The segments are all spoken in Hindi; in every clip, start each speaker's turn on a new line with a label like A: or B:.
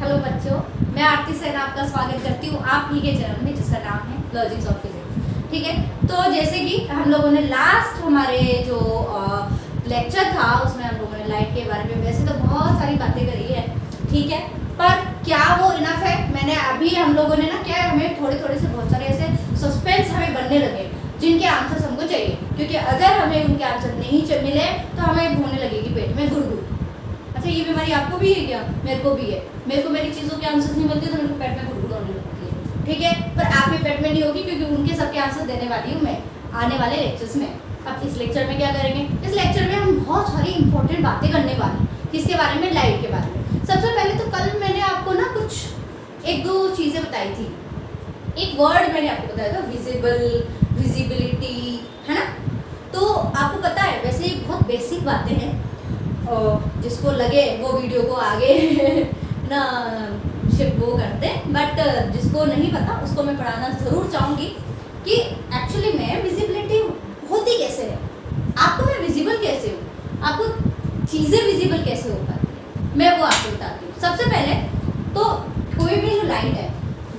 A: हेलो बच्चों, मैं आरती सेन आपका स्वागत करती हूँ आप ही के चैनल में जिसका नाम है लॉजिक्स ऑफ फिजिक्स। ठीक है, तो जैसे कि हम लोगों ने लास्ट हमारे जो लेक्चर था उसमें हम लोगों ने लाइट के बारे में वैसे तो बहुत सारी बातें करी है, ठीक है, पर क्या वो इनफ है? मैंने अभी हम लोगों ने ना क्या हमें थोड़े थोड़े से बहुत सारे ऐसे सस्पेंस हमें बनने लगे जिनके आंसर हमको चाहिए, क्योंकि अगर हमें उनके आंसर नहीं मिले तो हमें होने लगेगी पेट में गुड़गुड़। अच्छा, ये बीमारी आपको भी है क्या? मेरे को भी है। मेरे को मेरी चीज़ों के आंसर नहीं मिलते तो मेरे को पेट में गुड़गुड़ होने लगती है, ठीक है, पर आपके पेट में नहीं होगी क्योंकि उनके सबके आंसर देने वाली हूँ मैं आने वाले लेक्चर्स में। अब इस लेक्चर में क्या करेंगे? इस लेक्चर में हम बहुत सारी इंपॉर्टेंट बातें करने वाले हैं। किसके बारे में? लाइट के बारे में। सबसे पहले तो कल मैंने आपको ना कुछ एक दो चीज़ें बताई थी। एक वर्ड मैंने आपको बताया था विजिबल, विजिबिलिटी, है ना? तो आपको पता है वैसे बहुत बेसिक बातें हैं, जिसको लगे वो वीडियो को आगे ना शिप वो करते, बट जिसको नहीं पता उसको मैं पढ़ाना ज़रूर चाहूँगी कि एक्चुअली में विजिबिलिटी होती कैसे है, आपको मैं विजिबल कैसे हूँ, आपको चीज़ें विजिबल कैसे हो पाती है, मैं वो आपको बताती हूँ। सबसे पहले तो कोई भी जो लाइट है,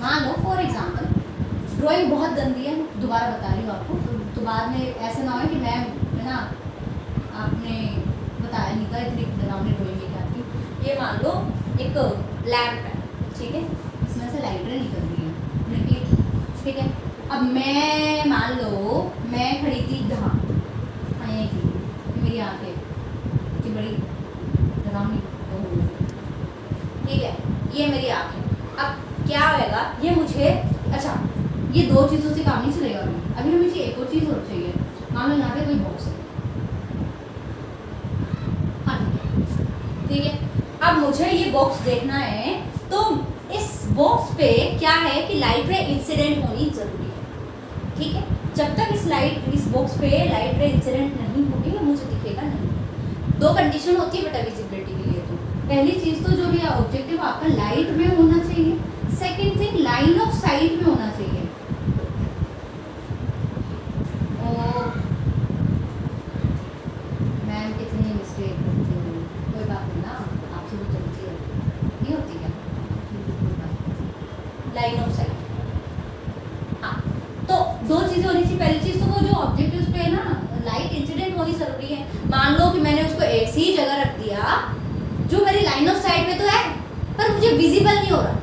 A: मान लो फॉर एग्जाम्पल ड्राइंग बहुत गंदी है, दोबारा बता रही हूँ आपको, तो बाद में ऐसा ना हो कि मैं है ना आपने बताया नहीं था इतनी डरावनी ड्राइंग है क्या आपकी। ये मान लो एक लैम्प है, ठीक है, इसमें से लाइटें निकल रही है, ठीक है। अब मैं मान लो मैं खड़ी थी यहाँ यहीं थी, मेरी आंखें कि बड़ी डरावनी, ठीक है, ये मेरी आंखें। अब क्या होएगा, ये मुझे अच्छा ये दो चीज़ों से काम नहीं चलेगा। अभी हमें चाहिए एक और चीज़ और चाहिए। मान लो यहाँ पे कोई बॉक्स है, हाँ ठीक है, अब मुझे ये बॉक्स देखना है तो इस बॉक्स पे क्या है कि लाइट रे इंसिडेंट होनी जरूरी है, ठीक है। जब तक इस बॉक्स पे लाइट रे इंसिडेंट नहीं होगी मुझे दिखेगा नहीं। दो कंडीशन होती है बेटा विजिबिलिटी के लिए। तो पहली चीज़ तो जो भी ऑब्जेक्टिव आपका लाइट में होना चाहिए, second thing line of site में होना चाहिए। मैम कितनी मिस्टेक होती है, कोई बात नहीं ना, आपसे भी चलती है, नहीं होती क्या? लाइन ऑफ साइट, हाँ, तो दो चीज़ें होनी चाहिए। पहली चीज़ तो वो जो ऑब्जेक्ट उस पे ना लाइट इंसिडेंट होनी जरूरी है। मान लो कि मैंने उसको ऐसी जगह रख दिया जो मेरी लाइन ऑफ साइट में तो है पर मुझे विजिबल नहीं हो रहा,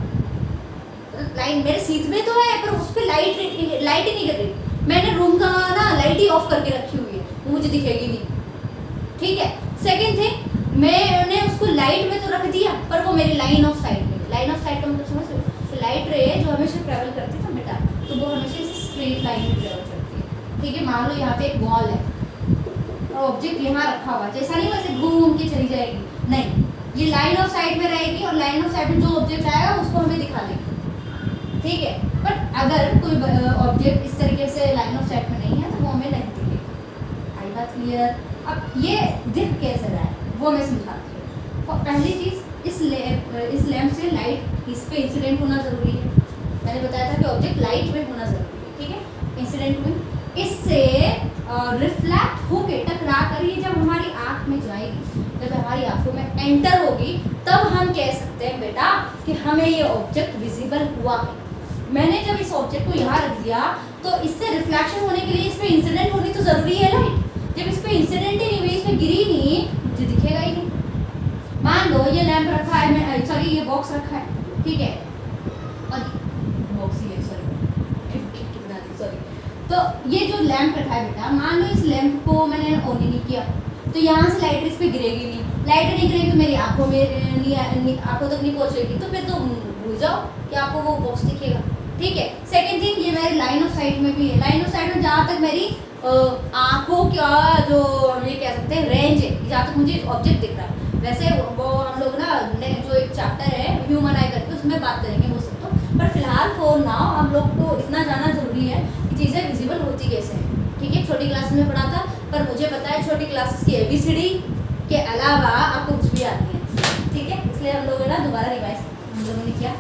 A: लाइन मेरे सीट में तो है पर उस पर लाइट ही नहीं कर रही। मैंने रूम का ना लाइट ही ऑफ करके रखी हुई है, वो मुझे दिखेगी नहीं, ठीक है। सेकेंड थिंग मैंने उसको लाइट में तो रख दिया पर वो मेरी लाइन ऑफ साइट में, लाइन ऑफ साइट का मतलब समझ रहे हो? तो लाइट रे जो हमेशा ट्रेवल करती है ना बेटा, तो वो हमेशा स्ट्रेट लाइन में ट्रेवल करती है, ठीक है। मान लो यहाँ पे एक बॉल है और ऑब्जेक्ट यहाँ रखा हुआ है, जैसा नहीं वैसे घूम के चली जाएगी, नहीं, ये लाइन ऑफ साइट में रहेगी और लाइन ऑफ साइट में जो ऑब्जेक्ट आएगा उसको हमें दिखा देगी, ठीक है। बट अगर कोई ऑब्जेक्ट इस तरीके से लाइन ऑफ साइट में नहीं है तो वो हमें नहीं दिखेगा। आई बात क्लियर? अब ये दिख कैसे रहा है वो मैं समझाती हूँ। पहली चीज़ इस लैम्प से लाइट इस पे इंसिडेंट होना ज़रूरी है। मैंने बताया था कि ऑब्जेक्ट लाइट में होना ज़रूरी है, ठीक है, इंसिडेंट में इससे रिफ्लेक्ट होके टकरा कर ये जब हमारी आँख में जाएगी, जब हमारी आँखों में एंटर होगी तब हम कह सकते हैं बेटा कि हमें ये ऑब्जेक्ट विजिबल हुआ है। मैंने जब इस ऑब्जेक्ट को यहाँ रख दिया तो इससे रिफ्लेक्शन होने के लिए इस पर इंसिडेंट होनी तो ज़रूरी है लाइट। जब इस पर इंसिडेंट ही नहीं हुई, इस पर गिरी नहीं, मुझे दिखेगा ही नहीं। मान लो ये लैंप रखा है, मैं सॉरी ये बॉक्स रखा है, ठीक है, और बॉक्स ही है, सॉरी, तो ये जो लैंप रखा है बेटा, मान लो इस लैंप को मैंने ऑन ही नहीं किया तो यहाँ से लाइट इस पर गिरेगी नहीं, लाइट नहीं गिरेगी तो मेरी आंखों में आंखों तक नहीं पहुँचेगी, तो फिर तो भूल जाओ कि आपको वो बॉक्स दिखेगा, ठीक है। सेकेंड थिंग ये मेरी लाइन ऑफ साइट में भी है, लाइन ऑफ साइट में जहाँ तक मेरी आंखों का जो हम ये कह सकते हैं रेंज है, जहाँ तक मुझे ऑब्जेक्ट दिख रहा है। वैसे वो हम लोग ना जो एक चैप्टर है ह्यूमन आई करके उसमें बात करेंगे वो सब, तो पर फिलहाल फॉर नाउ हम लोग को इतना जाना जरूरी है कि चीज़ें विजिबल होती कैसे हैं, ठीक है। छोटी क्लास में पढ़ा था पर मुझे पता है छोटी क्लासेस की ABCD के अलावा आपको कुछ भी आती है, ठीक है, इसलिए हम लोग ना दोबारा रिवाइज हम लोगों ने किया।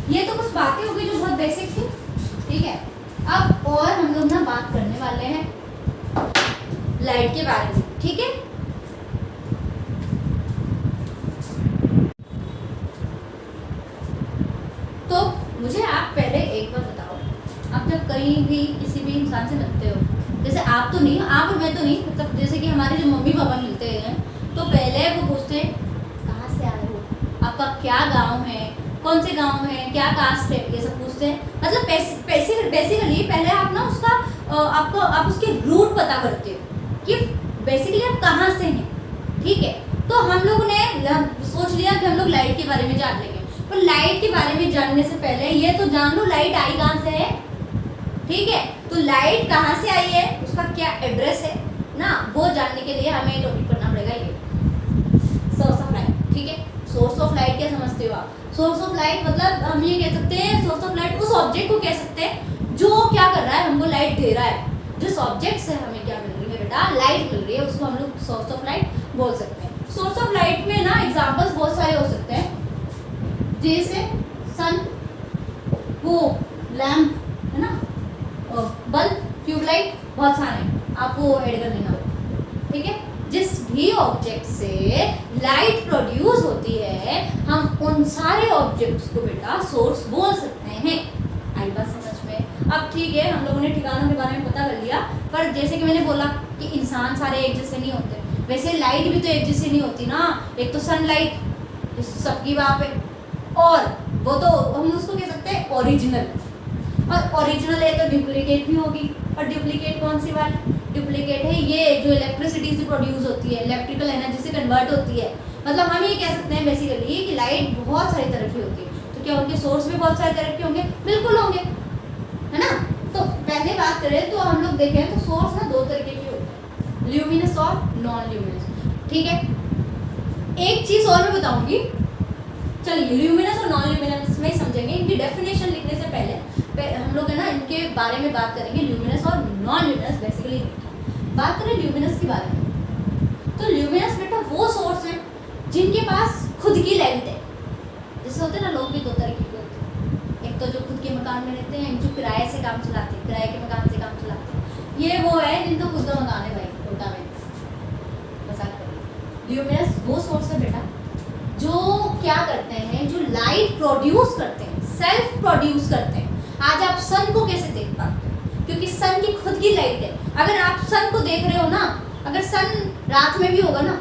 A: ये तो कुछ बातें हो गई जो बहुत बेसिक थी, ठीक है। अब और हम लोग ना बात करने वाले हैं लाइट के बारे में, ठीक है। मुझे आप पहले एक बार बताओ, आप जब कहीं भी किसी भी इंसान से मिलते हो, जैसे आप तो नहीं, आप और मैं तो नहीं, मतलब जैसे कि हमारे जो मम्मी पापा मिलते हैं तो पहले वो पूछते हैं कहाँ से आए हो, आपका क्या गांव है, कौन से गांव है, क्या कास्ट है, ये सब पूछते हैं। मतलब बेसिकली पहले आप ना उसका आप उसके रूट पता करते हो कि बेसिकली आप कहाँ से हैं, ठीक है। तो हम लोगों ने सोच लिया कि हम लोग लाइट के बारे में जान लेंगे, पर लाइट के बारे में जानने से पहले ये तो जान लो लाइट आई कहाँ से है, ठीक है। तो लाइट कहाँ से आई है, उसका क्या एड्रेस है ना, वो जानने के लिए हमें टॉपिक पढ़ना पड़ेगा ये सोर्स ऑफ लाइट, ठीक है। सोर्स ऑफ लाइट क्या समझते हो आप? सोर्स ऑफ लाइट मतलब हम ये कह सकते हैं, सोर्स ऑफ लाइट उस ऑब्जेक्ट को कह सकते हैं जो क्या कर रहा है, हमको लाइट दे रहा है। जिस ऑब्जेक्ट से हमें क्या मिल रही है बेटा, लाइट मिल रही है, उसको हम लोग सोर्स ऑफ लाइट बोल सकते हैं। सोर्स ऑफ लाइट में ना एग्जांपल्स बहुत सारे हो सकते हैं, जैसे सन, वो लैम्प है ना, बल्ब, ट्यूबलाइट, बहुत सारे आप वो ऐड कर लेना, ठीक है। जिस भी ऑब्जेक्ट से लाइट प्रोड्यूस होती है हम उन सारे ऑब्जेक्ट्स को बेटा सोर्स बोल सकते हैं। आई बात समझ में? अब ठीक है, हम लोगों ने ठिकानों के बारे में पता कर लिया, पर जैसे कि मैंने बोला कि इंसान सारे एक जैसे नहीं होते, वैसे लाइट भी तो एक जैसी नहीं होती ना। एक तो सनलाइट सबकी वहाँ पे, और वो तो हम उसको कह सकते हैं ओरिजिनल, और ओरिजिनल है तो डुप्लीकेट भी होगी। और डुप्लीकेट कौन सी वाली डुप्लीकेट है? ये जो इलेक्ट्रिसिटी से प्रोड्यूस होती है, इलेक्ट्रिकल एनर्जी से कन्वर्ट होती है। मतलब हम ये कह सकते हैं बेसिकली कि लाइट बहुत सारी तरह की होती है। तो क्या उनके सोर्स भी बहुत सारे तरह के होंगे? बिल्कुल होंगे, है ना। तो पहले बात करें तो हम लोग देखें तो सोर्स ना दो तरीके के होते हैं, ल्यूमिनस और नॉन ल्यूमिनस, ठीक है। एक चीज़ और मैं बताऊंगी, चलिए ल्यूमिनस और नॉन ल्यूमिनस में समझेंगे। इनकी डेफिनेशन लिखने से पहले हम लोग है ना इनके बारे में बात करेंगे, ल्यूमिनस और नॉन ल्यूमिनस। बेसिकली बात करें ल्यूमिनस के बारे में, तो ल्यूमिनस बेटा वो सोर्स है जिनके पास खुद की लाइट है। जैसे होते हैं ना, लोग भी दो तरीके के होते हैं, एक तो जो खुद के मकान में रहते हैं, जो किराए से काम चलाते हैं, किराए के मकान से काम चलाते हैं। ये वो है जिनको खुद का मकान है भाई, टोटा में मजाक करिए। ल्यूमिनस वो सोर्स है बेटा जो क्या करते हैं, जो लाइट प्रोड्यूस करते हैं, सेल्फ प्रोड्यूस करते हैं। आज आप सन को कैसे देख पाते हैं? क्योंकि सन की खुद की लाइट है। अगर आप सन को देख रहे हो ना, अगर सन रात में भी होगा ना,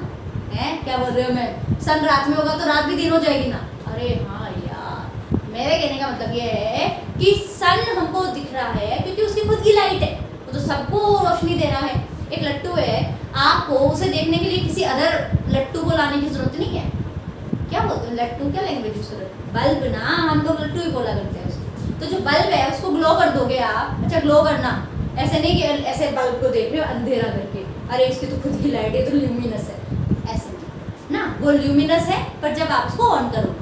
A: है क्या बोल रहे हो, मैं सन रात में होगा तो रात भी दिन हो जाएगी ना। अरे हाँ यार, मेरे कहने का मतलब ये है कि सन हमको दिख रहा है क्योंकि उसकी खुद की लाइट है, वो तो सबको रोशनी दे रहा है। एक लट्टू है, आपको उसे देखने के लिए किसी अदर लट्टू को लाने की जरूरत नहीं है। क्या बोलते हैं लट्टू, क्या लैंग्वेज यूज करते हैं? बल्ब ना, हम लोग लट्टू ही बोला करते हैं उसको। तो जो बल्ब है उसको ग्लो कर दोगे आप। अच्छा, ग्लो करना ऐसे नहीं कि ऐसे बल्ब को देख रहे हो अंधेरा करके, अरे इसकी तो खुद की लाइट है तो ल्यूमिनस है, ऐसे नहीं ना। वो ल्यूमिनस है, पर जब आप उसको ऑन करो,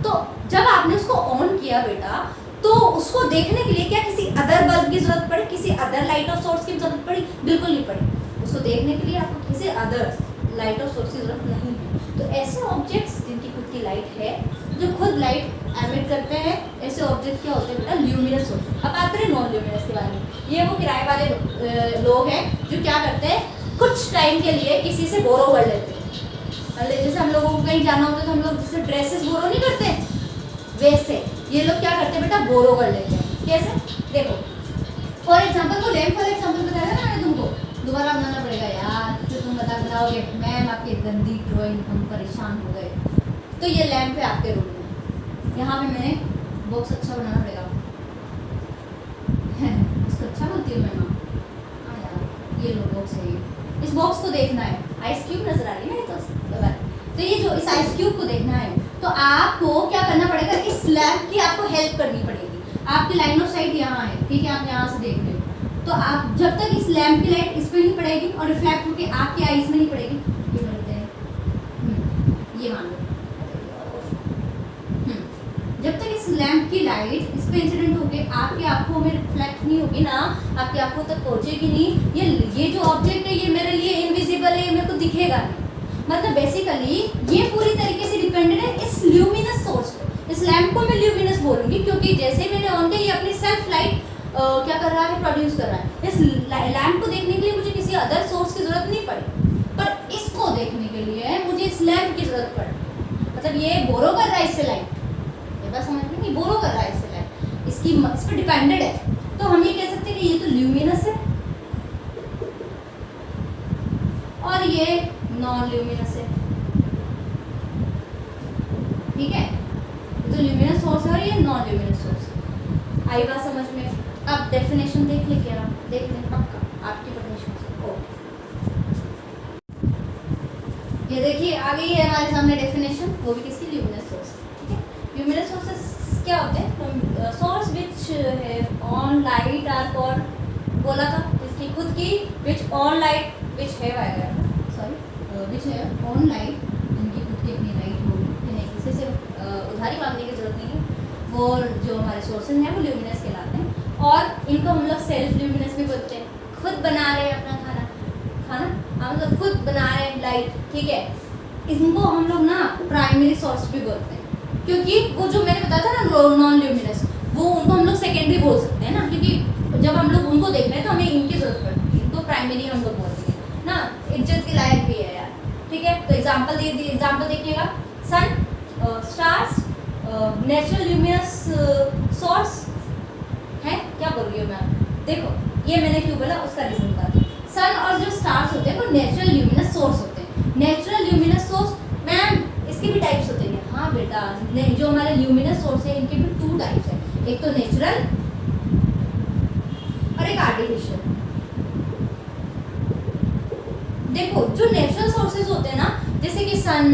A: तो जब आपने उसको ऑन किया बेटा, तो उसको देखने के लिए क्या किसी अदर बल्ब की जरूरत पड़ी, किसी अदर लाइट ऑफ सोर्स की जरूरत पड़ी? बिल्कुल नहीं पड़ी। उसको देखने के लिए आपको किसी अदर लाइट ऑफ सोर्स की जरूरत नहीं है। तो ऐसे ऑब्जेक्ट्स जिनकी खुद की लाइट है, जो खुद लाइट एमिट करते हैं, ऐसे ऑब्जेक्ट क्या होते हैं बेटा? ल्यूमिनस होते हैं। अब बात करें नॉन ल्यूमिनस के बारे में। ये वो किराए वाले लोग हैं जो क्या करते हैं, कुछ टाइम के लिए किसी से बोरो कर लेते हैं। जैसे हम लोगों को कहीं जाना होता है तो हम लोग जैसे ड्रेसेस बोरो नहीं करते, वैसे ये लोग क्या करते हैं बेटा? बोरो कर लेते हैं। कैसे? देखो फॉर एग्जाम्पल, वो लैम्प फॉर एग्जाम्पल बताया ना मैंने तुमको, दोबारा बनाना पड़ेगा यार, फिर तुम बताओगे मैम आपकी गंदी ड्राइंग, हम परेशान हो गए। तो ये लैम्प है आपके रूम में, यहाँ पे मैंने बॉक्स अच्छा बनाना पड़ेगा इसको अच्छा बोलती हूँ मैं माँ। हाँ यार, ये लो बॉक्स है, इस बॉक्स को देखना है। आइस क्यूब नजर आ रही है ना, तो ये जो इस आइस क्यूब को देखना है, तो आपको क्या करना पड़ेगा? इस लैम्प की आपको हेल्प करनी पड़ेगी। आपकी लाइन ऑफ साइट यहाँ है, ठीक है, आप यहाँ से देख रहे हो, तो आप जब तक इस लैम्प की लाइट इस पर नहीं पड़ेगी और रिफ्लेक्ट होकर आपकी आईज में नहीं पड़ेगी, ये बोलते हैं ये मान लो, जब तक इस लैम्प की लाइट इस पे इंसिडेंट होके आपकी आंखों में रिफ्लेक्ट नहीं होगी ना, आपकी आंखों तक पहुंचेगी नहीं, ये जो ऑब्जेक्ट है ये मेरे लिए इनविजिबल है, ये मेरे को दिखेगा नहीं। मतलब बेसिकली ये पूरी तरीके से डिपेंडेंट है इस ल्यूमिनस सोर्स पे। इस लैम्प को मैं ल्यूमिनस बोलूंगी क्योंकि जैसे ही मैंने ऑन किया ये अपनी सेल्फ लाइट क्या कर रहा है? प्रोड्यूस कर रहा है। इस लैम्प को देखने के लिए मुझे किसी अदर सोर्स की जरूरत नहीं पड़ी, पर इसको देखने के लिए मुझे इस लैम्प की जरूरत पड़ी। मतलब ये बोरो कर रहा है इससे लाइट, ये बात समझ में, बोरो कर रहा है इससे लाइट। इस पर डिपेंडेड है, तो हम ये कह सकते हैं कि ये तो ल्यूमिनस है और ये नॉन ल्यूमिनस है। ठीक है, ये तो ल्यूमिनस सोर्स है और ये नॉन ल्यूमिनस सोर्स है। आई बात समझ में? अब डेफिनेशन देख ले, क्या देख लें पक्का आपकी परमिशन से। ओके, ये देखिए आ गई है हमारे सामने डेफिनेशन, वो भी किसकी? Luminous source. ठीक है, ल्यूमिनस सोर्सेस क्या होते हैं? सोर्स विच है ऑन लाइट आर फॉर, बोला था इसकी खुद की, विच ऑन लाइट विच है वगैरह, सॉरी विच है ऑन लाइट, इनकी खुद की अपनी लाइट होगी, इन्हें किसी से उधारी मांगने की जरूरत नहीं है। वो जो हमारे सोर्सेज हैं वो ल्यूमिनस कहलाते हैं और इनको हम लोग सेल्फ ल्यूमिनस भी बोलते हैं। खुद बना रहे हैं अपना खाना हम लोग खुद बना रहे हैं लाइट। ठीक है, इनको हम लोग ना प्राइमरी सोर्स भी बोलते हैं, क्योंकि वो जो मैंने बताया था ना नॉन ल्यूमिनस, वो उनको हम लोग सेकेंडरी बोल सकते हैं ना, क्योंकि जब हम लोग उनको देख रहे हैं तो हमें इनकी जरूरत पड़ती है, इनको प्राइमरी हम लोग बोलते हैं ना, इज्जत के लायक भी है यार। ठीक है, तो एग्जाम्पल देखिएगा, सन, स्टार्स, नेचुरल ल्यूमिनस सोर्स है। क्या बोल रही हूँ मैं? देखो ये मैंने क्यों बोला, उसका रीजन बता दूँ। सन और जो स्टार्स होते हैं वो नेचुरल ल्यूमिनस सोर्स होते हैं। नेचुरल ल्यूमिनस सोर्स, मैम इसके भी टाइप्स होते हैं? हाँ बेटा, जो हमारे ल्यूमिनस सोर्स है इनके भी 2 टाइप्स है, एक तो नेचुरल और एक आर्टिफिशियल। देखो जो नेचुरल सोर्सेज होते हैं ना, जैसे कि सन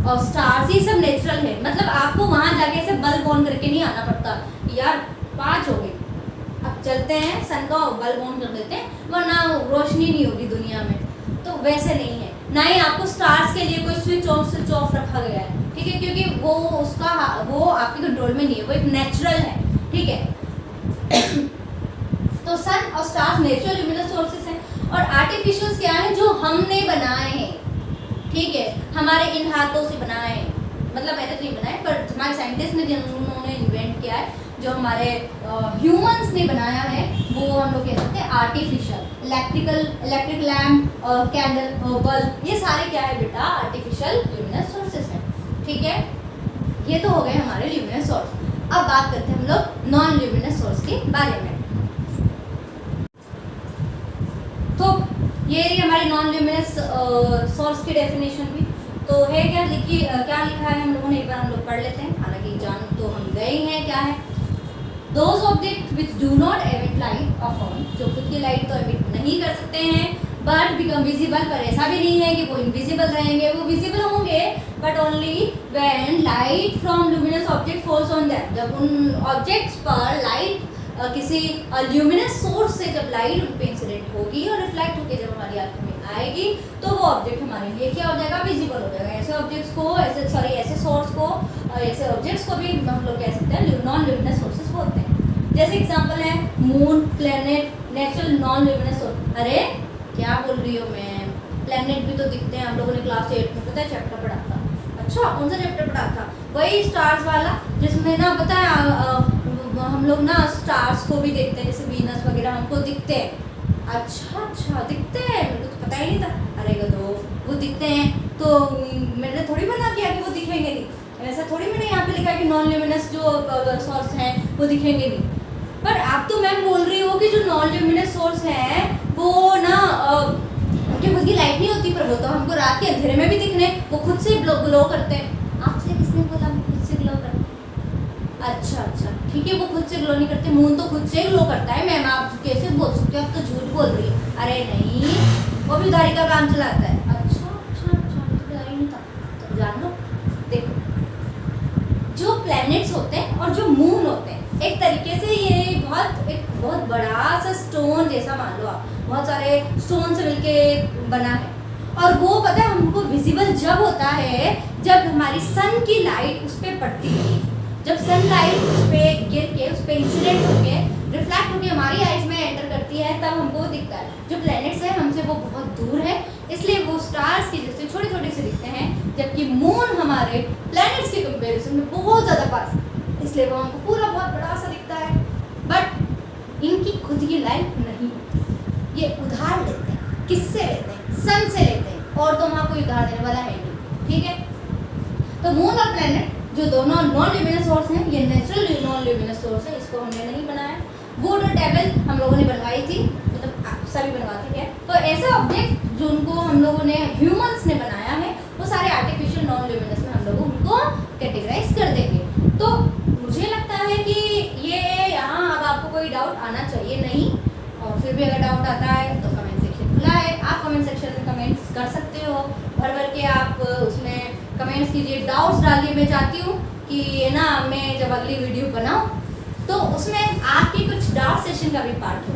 A: और स्टार्स, ये सब नेचुरल है, मतलब आपको वहां जाके ऐसे बल्ब ऑन करके नहीं आना पड़ता। यार 5 हो गए, अब चलते हैं, सन का बल्ब ऑन कर देते हैं, वरना रोशनी नहीं होगी दुनिया में। तो वैसे नहीं है, ना ही आपको स्टार्स के लिए कोई स्विच ऑफ रखा गया है। ठीक है, क्योंकि वो आपके कंट्रोल में नहीं है, वो एक नेचुरल है। ठीक है, तो सन और स्टार्स नेचुरल ल्यूमिनस सोर्सेस हैं, और आर्टिफिशियल क्या है? जो हमने बनाए हैं। ठीक है, हमारे इन हाथों से बनाए हैं, मतलब मैंने तो नहीं बनाए, पर हमारे साइंटिस्ट ने जिन्होंने इन्वेंट किया है, जो हमारे ह्यूमंस ने बनाया है, वो हम लोग कह सकते हैं artificial. Electric lamp, candle, bulb, ये सारे क्या है बेटा? आर्टिफिशियल ल्यूमिनस सोर्सेस हैं। ठीक है, ये तो हो गए हमारे ल्यूमिनस सोर्स। अब बात करते हैं हम लोग नॉन ल्यूमिनस सोर्स के बारे में। तो ये रही हमारी नॉन ल्यूमिनस सोर्स की डेफिनेशन भी। तो है क्या लिखा है हम लोगों ने, एक बार हम लोग पढ़ लेते हैं, हालांकि जान तो हम गए हैं क्या है। Those objects which do not emit light or form, जो खुद की लाइट तो एमिट नहीं कर सकते हैं, but become visible, पर ऐसा भी नहीं है कि वो इनविजिबल रहेंगे, वो विजिबल होंगे, but only when light from luminous object falls on them। जब उन ऑब्जेक्ट्स पर लाइट किसी ल्यूमिनस सोर्स से जब लाइट उन पे इंसिडेंट होगी और रिफ्लेक्ट होकर जब हमारी आंखों में आएगी, तो वो ऑब्जेक्ट हमारे लिए क्या हो जाएगा? विजिबल हो जाएगा। ऐसे ऑब्जेक्ट्स को ऐसे सोर्स को, ऐसे ऑब्जेक्ट्स को भी हम लोग कह सकते हैं नॉन ल्यूमिनस सोर्सेस बोलते हैं। जैसे एग्जांपल है moon, planet, natural non luminous source. अरे क्या बोल रही हो मैम, प्लेनेट भी तो दिखते हैं, हम लोगों ने क्लास 8 में पता है चैप्टर पढ़ा था। अच्छा, कौन सा चैप्टर पढ़ा था? वही स्टार्स वाला, जिसमें ना पता है हम लोग ना स्टार्स को भी देखते हैं, जैसे वीनस वगैरह हमको दिखते हैं। अच्छा दिखते हैं, मेरे को तो पता ही नहीं था। अरे तो वो दिखते हैं, तो मैंने थोड़ी मना किया कि वो दिखेंगे नहीं, ऐसा थोड़ी मैंने यहाँ पे लिखा है कि नॉन ल्यूमिनस जो सोर्स हैं वो दिखेंगे नहीं। पर आप तो मैम बोल रही हो कि जो नॉन ल्यूमिनस सोर्स है वो ना उनकी खुद की लाइट नहीं होती, पर वो तो हमको रात के अंधेरे में भी दिखने, वो खुद से ग्लो करते हैं। आपसे किसने बोला खुद से ग्लो करते? अच्छा ठीक है, वो खुद से ग्लो नहीं करते, मून तो खुद से ग्लो करता है। मैम आप कैसे बोल सकते हो, आप तो झूठ बोल रही है। अरे नहीं, वो भी उधारी का काम चलाता है। अच्छा तो उधारी नहीं था, तो जान लो। देखो जो प्लैनेट्स होते हैं और जो मून होते हैं, एक तरीके से ये एक बहुत बड़ा सा स्टोन जैसा मान लो आप, बहुत सारे स्टोन से मिलके बना है। और वो पता है हमको विजिबल जब होता है जब हमारी सन की लाइट उस पर पड़ती है। जब सनलाइट उस पर गिर के, उस पर इंसिडेंट होके, रिफ्लेक्ट होके हमारी आइज में एंटर करती है, तब हमको दिखता है। जो प्लैनेट्स है हमसे वो बहुत दूर है, इसलिए वो स्टार्स की जैसे छोटे छोटे से दिखते हैं, जबकि मून हमारे प्लैनेट्स के कंपैरिजन में बहुत ज़्यादा पास है, इसलिए वो हमको पूरा बहुत बड़ा सा दिखता है। बट इनकी खुद की लाइट नहीं, ये उधार लेते हैं। किससे लेते हैं? सन से लेते हैं, और तो वहाँ कोई उधार देने वाला है नहीं। ठीक है, तो मून और प्लैनेट जो दोनों नॉन ल्यूमिनस सोर्स हैं, ये नेचुरल नॉन ल्यूमिनस सोर्स है, इसको हमने नहीं बनाया। वुड और टेबल हम लोगों ने बनवाई थी, मतलब सभी बनवाते हैं। तो ऐसे ऑब्जेक्ट जो उनको हम लोगों ने ह्यूमंस ने बनाया है, वो सारे आर्टिफिशियल नॉन ल्यूमिनस में हम लोग उनको कैटेगराइज कर देंगे। तो मुझे लगता है कि ये यहाँ अब आपको कोई डाउट आना चाहिए नहीं, और फिर भी अगर डाउट आता है तो कमेंट सेक्शन खुला है, आप कमेंट सेक्शन में कमेंट्स कर सकते हो, भर भर के आप उसमें कमेंट्स कीजिए, डाउट्स डालिए। मैं चाहती हूँ कि ना मैं जब अगली वीडियो बनाऊँ तो उसमें आपके कुछ डाउट सेशन का भी पार्ट हो।